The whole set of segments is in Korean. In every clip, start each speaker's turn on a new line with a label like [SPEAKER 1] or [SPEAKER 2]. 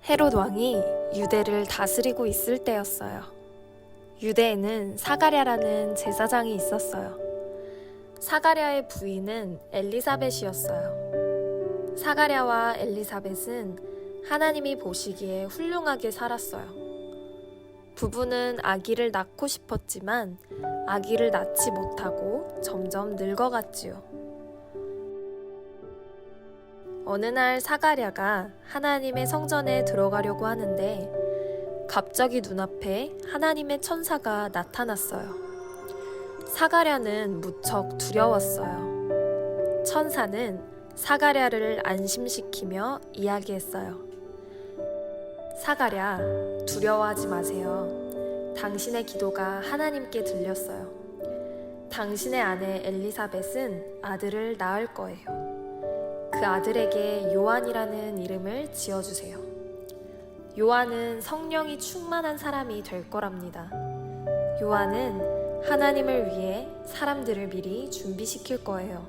[SPEAKER 1] 헤롯 왕이 유대를 다스리고 있을 때였어요. 유대에는 사가랴라는 제사장이 있었어요. 사가랴의 부인은 엘리사벳이었어요. 사가랴와 엘리사벳은 하나님이 보시기에 훌륭하게 살았어요. 부부는 아기를 낳고 싶었지만 아기를 낳지 못하고 점점 늙어갔지요. 어느 날 사가랴가 하나님의 성전에 들어가려고 하는데 갑자기 눈앞에 하나님의 천사가 나타났어요. 사가랴는 무척 두려웠어요. 천사는 사가랴를 안심시키며 이야기했어요. 사가랴, 두려워하지 마세요. 당신의 기도가 하나님께 들렸어요. 당신의 아내 엘리사벳은 아들을 낳을 거예요. 그 아들에게 요한이라는 이름을 지어주세요. 요한은 성령이 충만한 사람이 될 거랍니다. 요한은 하나님을 위해 사람들을 미리 준비시킬 거예요.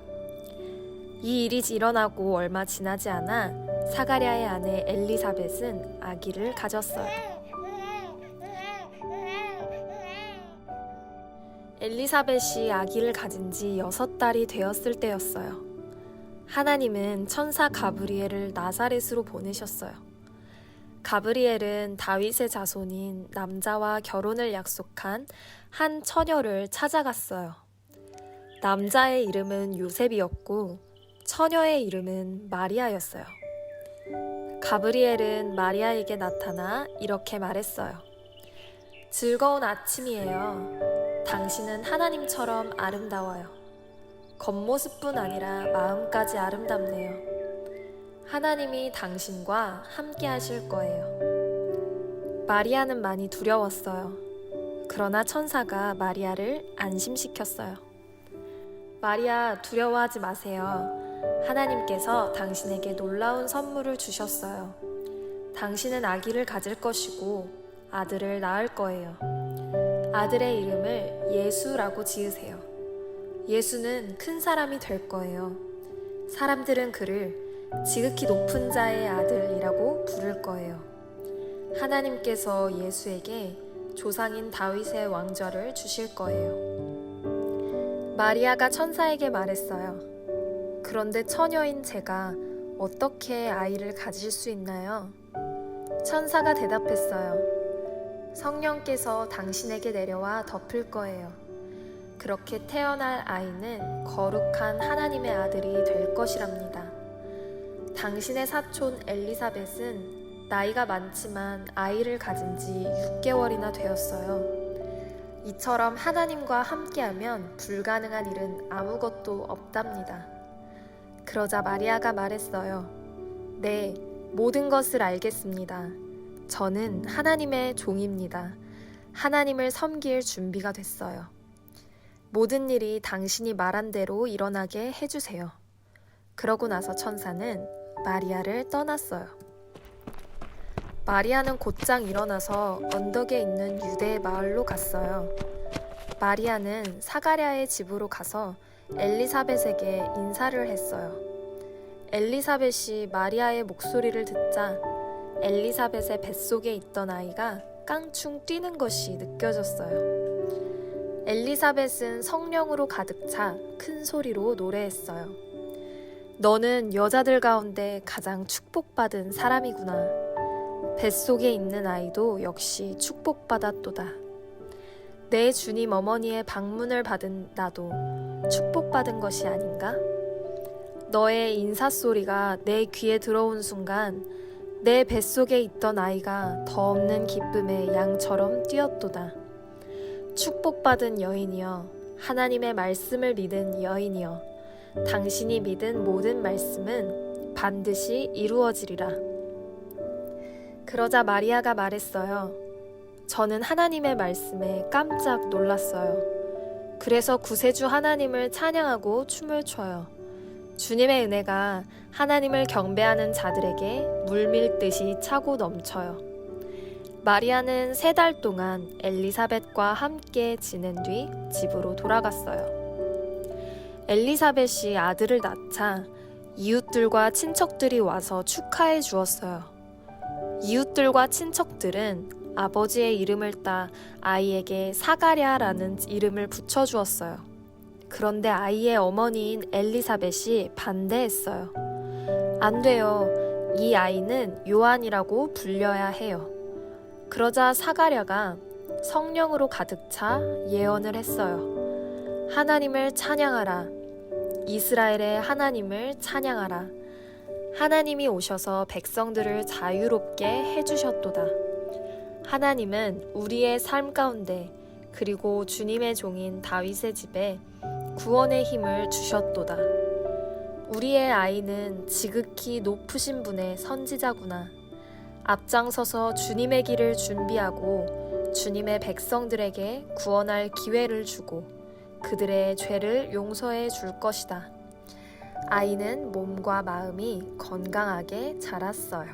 [SPEAKER 1] 이 일이 일어나고 얼마 지나지 않아 사가랴의 아내 엘리사벳은 아기를 가졌어요. 엘리사벳이 아기를 가진 지 6달이 되었을 때였어요. 하나님은 천사 가브리엘을 나사렛으로 보내셨어요. 가브리엘은 다윗의 자손인 남자와 결혼을 약속한 한 처녀를 찾아갔어요. 남자의 이름은 요셉이었고 처녀의 이름은 마리아였어요. 가브리엘은 마리아에게 나타나 이렇게 말했어요. 즐거운 아침이에요. 당신은 하나님처럼 아름다워요. 겉모습뿐 아니라 마음까지 아름답네요. 하나님이 당신과 함께 하실 거예요. 마리아는 많이 두려웠어요. 그러나 천사가 마리아를 안심시켰어요. 마리아, 두려워하지 마세요. 하나님께서 당신에게 놀라운 선물을 주셨어요. 당신은 아기를 가질 것이고 아들을 낳을 거예요. 아들의 이름을 예수라고 지으세요. 예수는 큰 사람이 될 거예요. 사람들은 그를 지극히 높은 자의 아들이라고 부를 거예요. 하나님께서 예수에게 조상인 다윗의 왕좌를 주실 거예요. 마리아가 천사에게 말했어요. 그런데 처녀인 제가 어떻게 아이를 가질 수 있나요? 천사가 대답했어요. 성령께서 당신에게 내려와 덮을 거예요. 그렇게 태어날 아이는 거룩한 하나님의 아들이 될 것이랍니다. 당신의 사촌 엘리사벳은 나이가 많지만 아이를 가진 지 6개월이나 되었어요. 이처럼 하나님과 함께하면 불가능한 일은 아무것도 없답니다. 그러자 마리아가 말했어요. 네, 모든 것을 알겠습니다. 저는 하나님의 종입니다. 하나님을 섬길 준비가 됐어요. 모든 일이 당신이 말한 대로 일어나게 해주세요. 그러고 나서 천사는 마리아를 떠났어요. 마리아는 곧장 일어나서 언덕에 있는 유대의 마을로 갔어요. 마리아는 사가랴의 집으로 가서 엘리사벳에게 인사를 했어요. 엘리사벳이 마리아의 목소리를 듣자 엘리사벳의 뱃속에 있던 아이가 깡충 뛰는 것이 느껴졌어요. 엘리사벳은 성령으로 가득 차 큰 소리로 노래했어요. 너는 여자들 가운데 가장 축복받은 사람이구나. 뱃속에 있는 아이도 역시 축복받았도다. 내 주님 어머니의 방문을 받은 나도 축복받은 것이 아닌가? 너의 인사소리가 내 귀에 들어온 순간 내 뱃속에 있던 아이가 더 없는 기쁨의 양처럼 뛰었도다. 축복받은 여인이여, 하나님의 말씀을 믿은 여인이여, 당신이 믿은 모든 말씀은 반드시 이루어지리라. 그러자 마리아가 말했어요. 저는 하나님의 말씀에 깜짝 놀랐어요. 그래서 구세주 하나님을 찬양하고 춤을 춰요. 주님의 은혜가 하나님을 경배하는 자들에게 물밀듯이 차고 넘쳐요. 마리아는 3달 동안 엘리사벳과 함께 지낸 뒤 집으로 돌아갔어요. 엘리사벳이 아들을 낳자 이웃들과 친척들이 와서 축하해 주었어요. 이웃들과 친척들은 아버지의 이름을 따 아이에게 사가랴라는 이름을 붙여주었어요. 그런데 아이의 어머니인 엘리사벳이 반대했어요. 안 돼요. 이 아이는 요한이라고 불려야 해요. 그러자 사가랴가 성령으로 가득 차 예언을 했어요. 하나님을 찬양하라. 이스라엘의 하나님을 찬양하라. 하나님이 오셔서 백성들을 자유롭게 해주셨도다. 하나님은 우리의 삶 가운데 그리고 주님의 종인 다윗의 집에 구원의 힘을 주셨도다. 우리의 아이는 지극히 높으신 분의 선지자구나. 앞장서서 주님의 길을 준비하고 주님의 백성들에게 구원할 기회를 주고 그들의 죄를 용서해 줄 것이다. 아이는 몸과 마음이 건강하게 자랐어요.